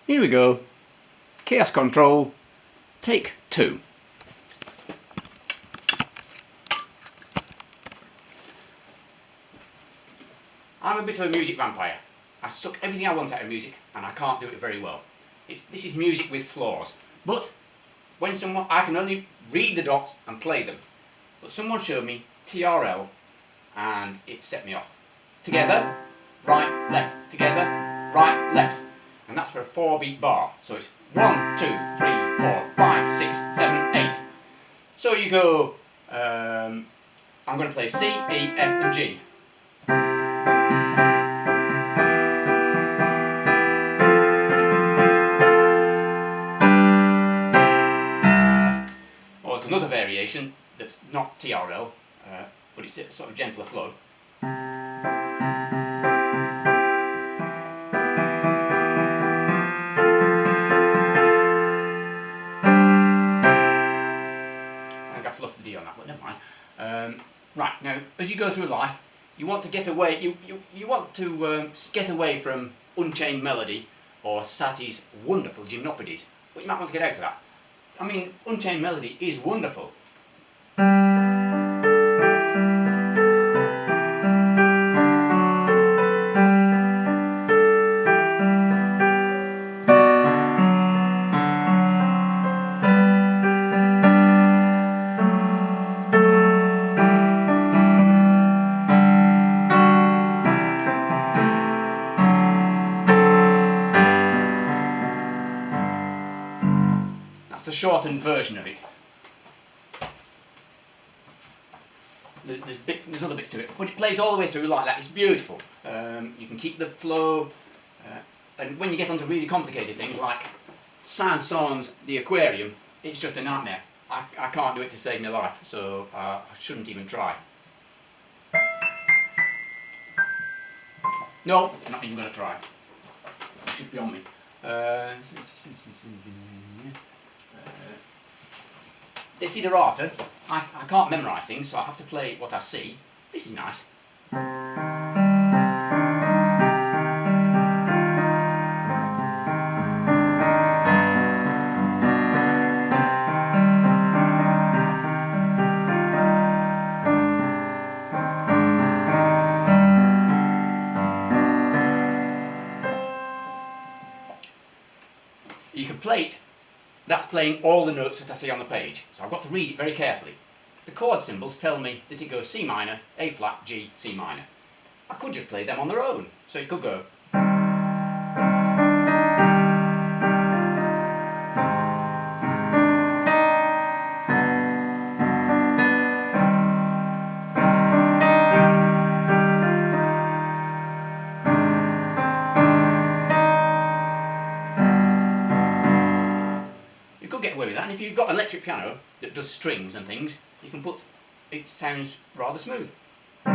Here we go. Chaos Control, take 2. I'm a bit of a music vampire. I suck everything I want out of music and I can't do it very well. This is music with flaws. But when I can only read the dots and play them. But someone showed me TRL and it set me off. Together, right, left, together, right, left. And that's for a 4-beat bar. So it's 1, 2, 3, 4, 5, 6, 7, 8. So you go, I'm going to play C, E, F and G. Or there's another variation that's not TRL, but it's a sort of gentler flow. Fluff the D on that, but never mind. Right, now as you go through life, you want to get away. You want to get away from Unchained Melody or Satie's wonderful gymnopedies, but you might want to get out of that. I mean, Unchained Melody is wonderful. The shortened version of it. There's other bits to it, but it plays all the way through like that. It's beautiful. You can keep the flow, and when you get onto really complicated things like Saint-Saëns' The Aquarium, it's just a nightmare. I can't do it to save my life, so I shouldn't even try. No, I'm not even going to try. It should be on me. Desiderata, I can't memorise things, so I have to play what I see. This is nice. You can play it. That's playing all the notes that I see on the page, so I've got to read it very carefully. The chord symbols tell me that it goes C minor, A flat, G, C minor. I could just play them on their own, so you could go. Get away with that, and if you've got an electric piano that does strings and things, you can put, it sounds rather smooth. It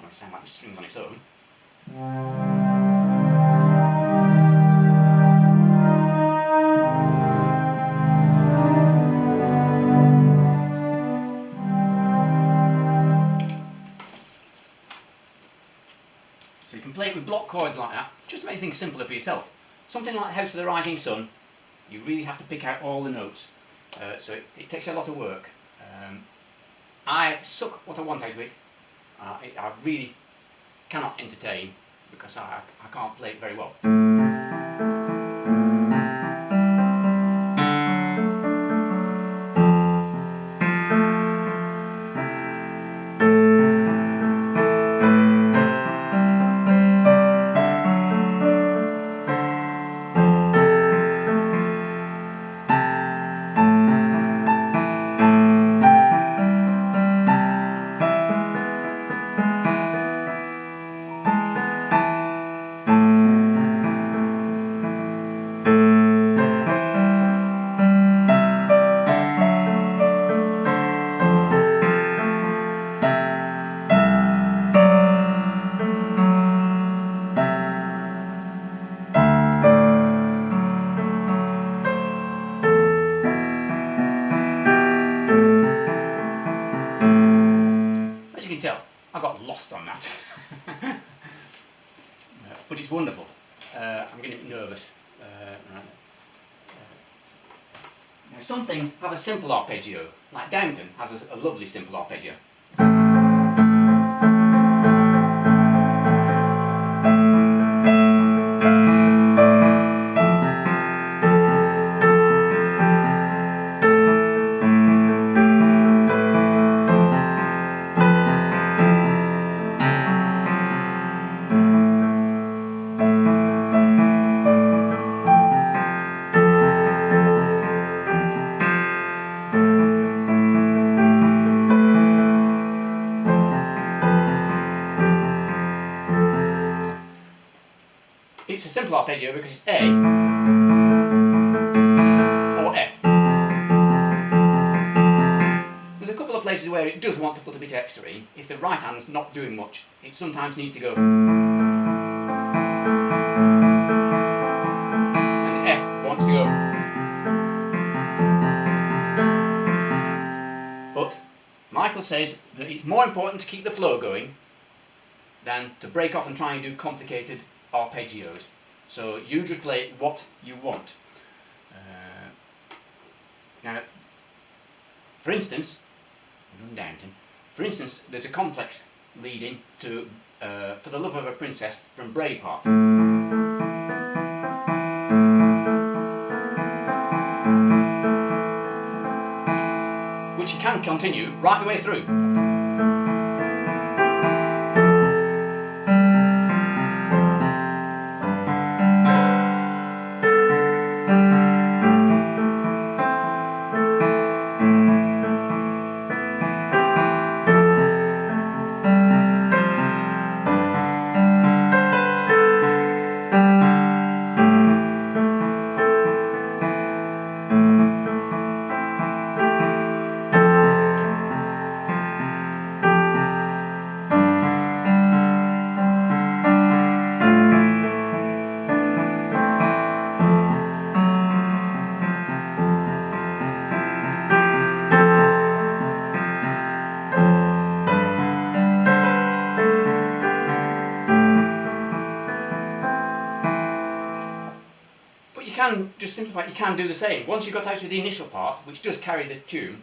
might sound like the strings on its own. So you can play it with block chords like that, just to make things simpler for yourself. Something like House of the Rising Sun, you really have to pick out all the notes, so it takes a lot of work. I suck what I want out of it. I really cannot entertain because I can't play it very well. I got lost on that. But it's wonderful. I'm getting nervous. Right. Now some things have a simple arpeggio, like Downton has a lovely simple arpeggio. It's a simple arpeggio because it's A or F. There's a couple of places where it does want to put a bit extra in. If the right hand's not doing much, it sometimes needs to go. And the F wants to go. But Michael says that it's more important to keep the flow going than to break off and try and do complicated arpeggios. So you just play what you want. Now, for instance, there's a complex leading to For the Love of a Princess from Braveheart. Which you can continue right the way through. You can just simplify it, you can do the same. Once you've got out with the initial part, which does carry the tune,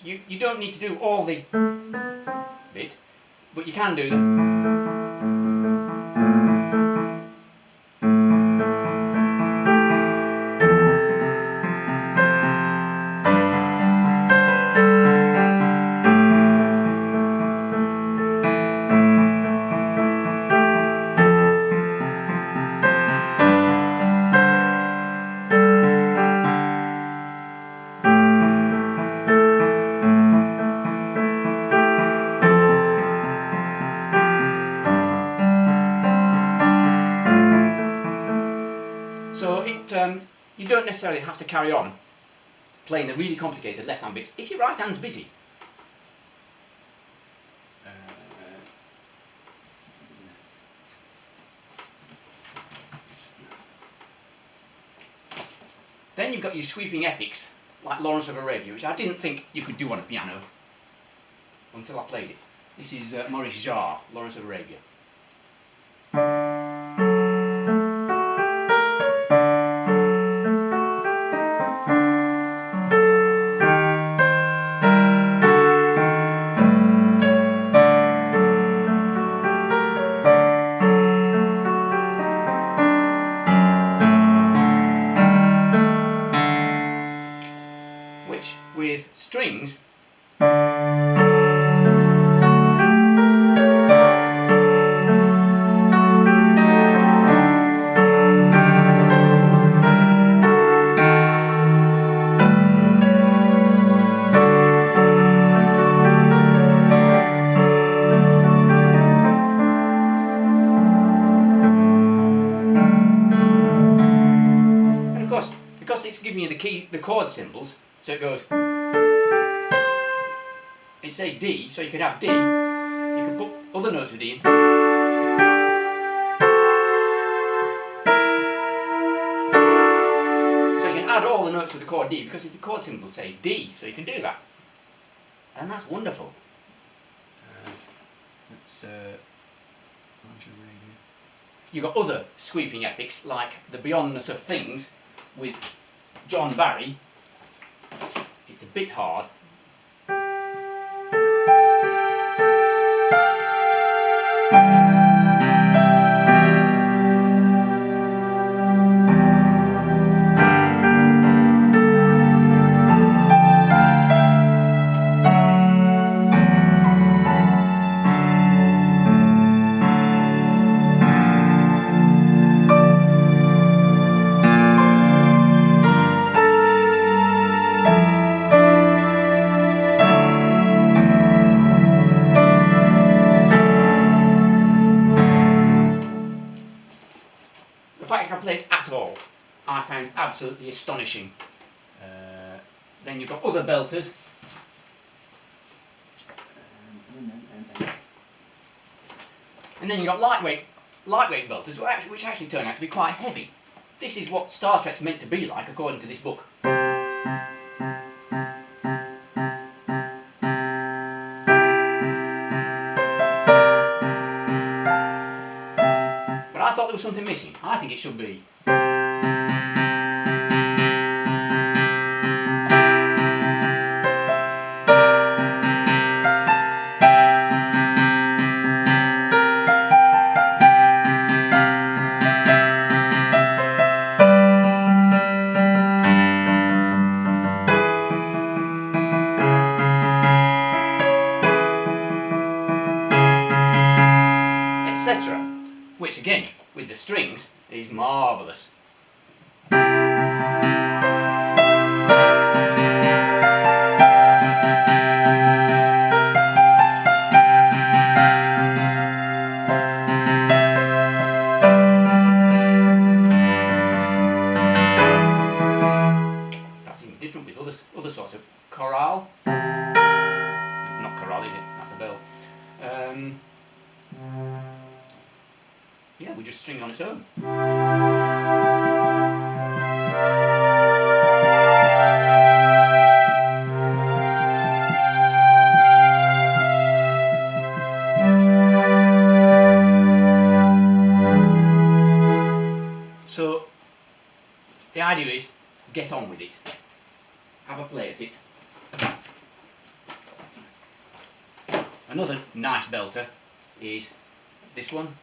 you don't need to do all the bit, but you can do the. So you don't necessarily have to carry on playing the really complicated left-hand bits if your right hand's busy. Then you've got your sweeping epics like Lawrence of Arabia, which I didn't think you could do on a piano until I played it. This is Maurice Jarre, Lawrence of Arabia. Which, with strings, and of course, because it's giving you the chord symbols, so it goes. It says D, so you could have D. You can put other notes with D in. So you can add all the notes works with the chord D because the chord symbol says D, so you can do that. And that's wonderful. You've got other sweeping epics like The Beyondness of Things with John Barry. It's a bit hard. The fact I can play it at all, I found absolutely astonishing. Then you've got other belters. And then you've got lightweight belters, which actually turn out to be quite heavy. This is what Star Trek's meant to be like, according to this book. But I thought there was something missing. I think it should be. Etc. Which again, with the strings, is marvellous. That's even different with other sorts of chorale. It's not chorale, is it? That's a bell. Yeah, we just string on its own. So, the idea is, get on with it. Have a play at it. Another nice belter is this one.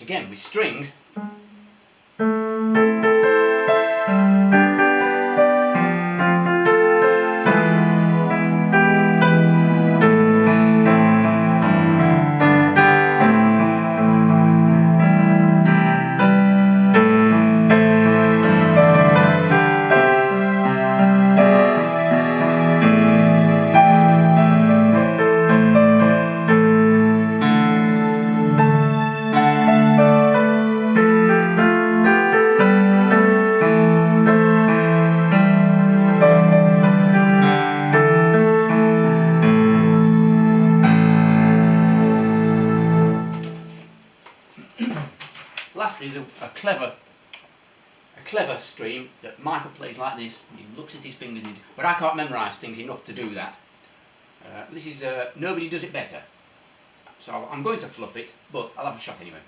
Again, with strings, lastly is a clever stream that Michael plays like this. He looks at his fingers, but I can't memorise things enough to do that. This is Nobody Does It Better. So I'm going to fluff it, but I'll have a shot anyway.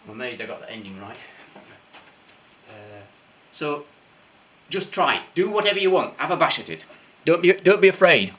I'm amazed I got the ending right. So just try. Do whatever you want. Have a bash at it. Don't be afraid.